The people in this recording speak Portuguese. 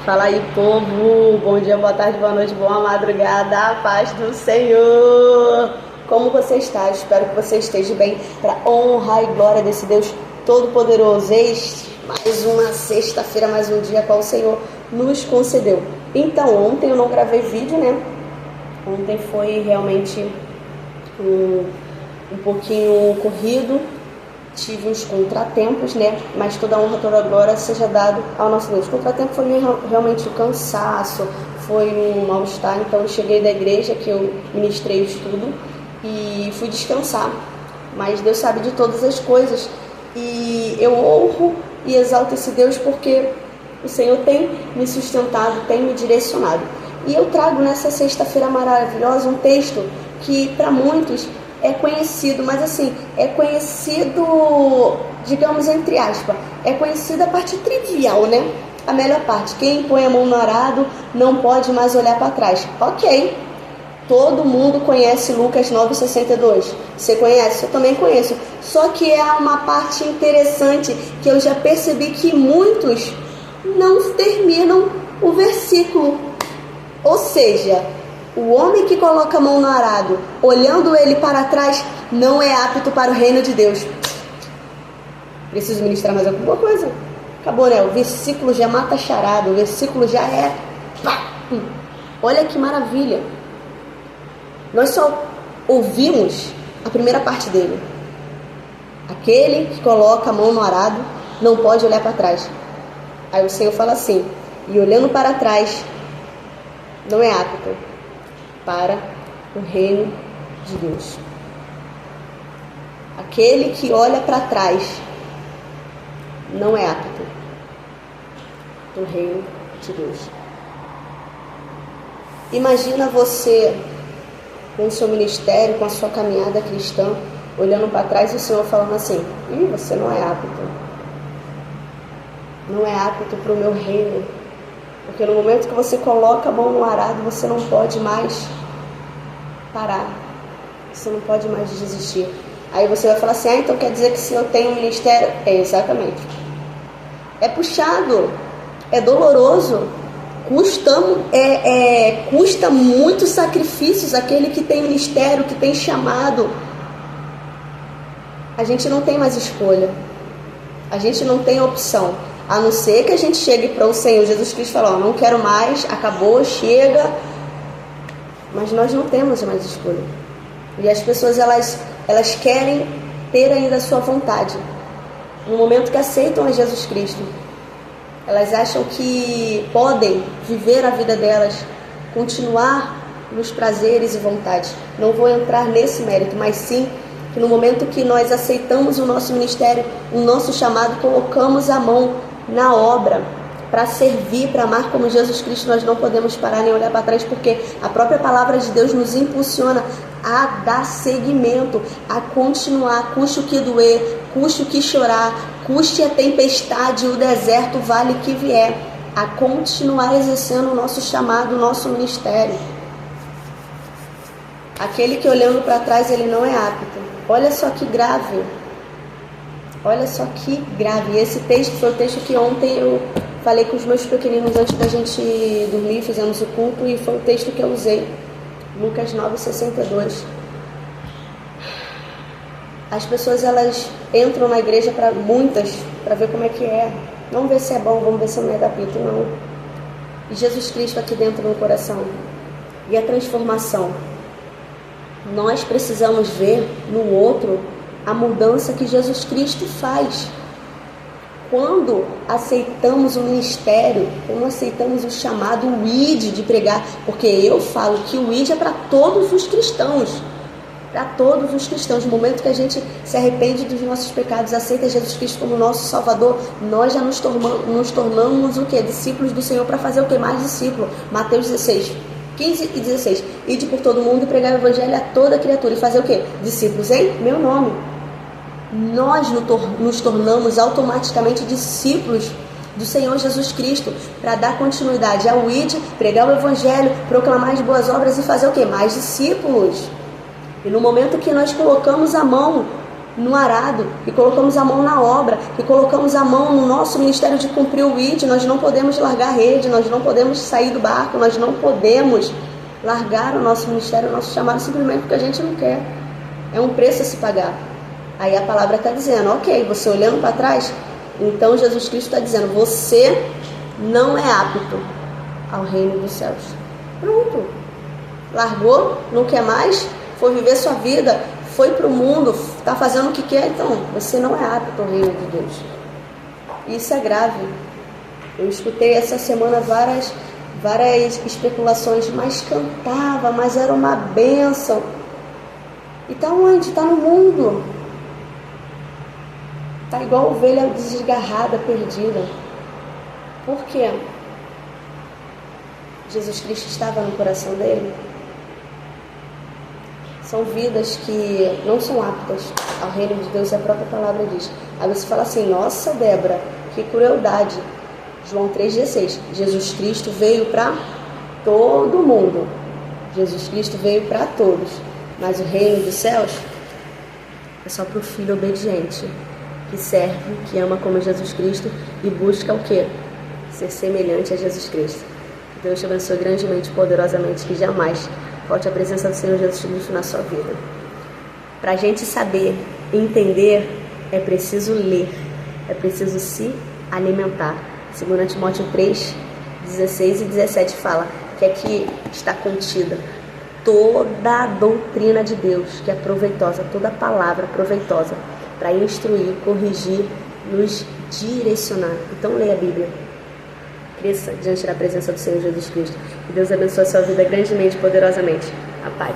Fala aí, povo, bom dia, boa tarde, boa noite, boa madrugada, a paz do Senhor. Como você está? Espero que você esteja bem, para honra e glória desse Deus Todo-Poderoso. Mais uma sexta-feira, mais um dia qual o Senhor nos concedeu. Então, ontem eu não gravei vídeo, né? Ontem foi realmente um pouquinho corrido. Tive uns contratempos, né? Mas toda a honra, toda a glória seja dado ao nosso Deus. O contratempo foi realmente um cansaço, foi um mal-estar. Então eu cheguei da igreja, que eu ministrei o estudo, e fui descansar. Mas Deus sabe de todas as coisas. E eu honro e exalto esse Deus porque o Senhor tem me sustentado, tem me direcionado. E eu trago nessa sexta-feira maravilhosa um texto que para muitos é conhecido, mas assim, é conhecido, digamos, entre aspas, é conhecido a parte trivial, né? A melhor parte, quem põe a mão no arado não pode mais olhar para trás. Ok, todo mundo conhece Lucas 9,62. Você conhece? Eu também conheço. Só que é uma parte interessante que eu já percebi que muitos não terminam o versículo. Ou seja, o homem que coloca a mão no arado, olhando ele para trás, não é apto para o reino de Deus. Preciso ministrar mais alguma coisa? Acabou, né? O versículo já mata a charada, o versículo já é... Olha que maravilha. Nós só ouvimos a primeira parte dele. Aquele que coloca a mão no arado não pode olhar para trás. Aí o Senhor fala assim, e olhando para trás, não é apto para o reino de Deus. Aquele que olha para trás não é apto do reino de Deus. Imagina você com o seu ministério, com a sua caminhada cristã, olhando para trás e o Senhor falando assim, você não é apto. Não é apto para o meu reino. Porque no momento que você coloca a mão no arado, você não pode mais parar. Você não pode mais desistir. Aí você vai falar assim, então quer dizer que se eu tenho um ministério... exatamente. É puxado, é doloroso, custa muitos sacrifícios aquele que tem ministério, que tem chamado. A gente não tem mais escolha. A gente não tem opção. A não ser que a gente chegue para o Senhor Jesus Cristo e fale, não quero mais, acabou, chega. Mas nós não temos mais escolha. E as pessoas, elas querem ter ainda a sua vontade. No momento que aceitam a Jesus Cristo, elas acham que podem viver a vida delas, continuar nos prazeres e vontades. Não vou entrar nesse mérito, mas sim que no momento que nós aceitamos o nosso ministério, o nosso chamado, colocamos a mão na obra para servir, para amar como Jesus Cristo, nós não podemos parar nem olhar para trás, porque a própria palavra de Deus nos impulsiona a dar seguimento, a continuar, custe o que doer, custe o que chorar, custe a tempestade, o deserto, o vale que vier, a continuar exercendo o nosso chamado, o nosso ministério. Aquele que olhando para trás, ele não é apto. Olha só que grave. Olha só que grave. Esse texto foi o texto que ontem eu falei com os meus pequeninos antes da gente dormir, fizemos o culto, e foi o texto que eu usei. Lucas 9,62. As pessoas, elas entram na igreja, para ver como é que é. Vamos ver se é bom, vamos ver se não é capítulo, não. E Jesus Cristo aqui dentro no coração. E a transformação. Nós precisamos ver no outro a mudança que Jesus Cristo faz. Quando aceitamos o ministério, quando aceitamos o chamado, o ID de pregar, porque eu falo que o ID é para todos os cristãos. Para todos os cristãos. No momento que a gente se arrepende dos nossos pecados, aceita Jesus Cristo como nosso Salvador, nós já nos tornamos o quê? Discípulos do Senhor, para fazer o quê? Mais discípulo. Mateus 16, 15 e 16. Ide por todo mundo e pregar o evangelho a toda criatura. E fazer o quê? Discípulos em meu nome. Nós nos tornamos automaticamente discípulos do Senhor Jesus Cristo, para dar continuidade ao ID, pregar o evangelho, proclamar as boas obras e fazer o quê? Mais discípulos. E no momento que nós colocamos a mão no arado, que colocamos a mão na obra, que colocamos a mão no nosso ministério de cumprir o ID. Nós não podemos largar a rede, nós não podemos sair do barco, nós não podemos largar o nosso ministério, o nosso chamado, simplesmente porque a gente não quer. É um preço a se pagar. Aí a palavra está dizendo, ok, você olhando para trás, então Jesus Cristo está dizendo, você não é apto ao reino dos céus. Pronto. Largou, não quer mais, foi viver sua vida, foi para o mundo, está fazendo o que quer, então você não é apto ao reino de Deus. Isso é grave. Eu escutei essa semana várias especulações, mas cantava, mas era uma bênção. E está onde? Está no mundo. Está igual ovelha desgarrada, perdida. Por quê? Jesus Cristo estava no coração dele. São vidas que não são aptas ao reino de Deus, a própria palavra diz. Aí você fala assim, nossa, Débora, que crueldade. João 3,16, Jesus Cristo veio para todo mundo. Jesus Cristo veio para todos. Mas o reino dos céus é só para o filho obediente, que serve, que ama como Jesus Cristo e busca o quê? Ser semelhante a Jesus Cristo. Que Deus te abençoe grandemente, poderosamente, que jamais falte a presença do Senhor Jesus Cristo na sua vida. Para a gente saber, entender, é preciso ler, é preciso se alimentar. 2 Timóteo 3, 16 e 17 fala que aqui está contida toda a doutrina de Deus, que é proveitosa, toda a palavra proveitosa, para instruir, corrigir, nos direcionar. Então leia a Bíblia. Cresça diante da presença do Senhor Jesus Cristo. Que Deus abençoe a sua vida grandemente, poderosamente. A paz.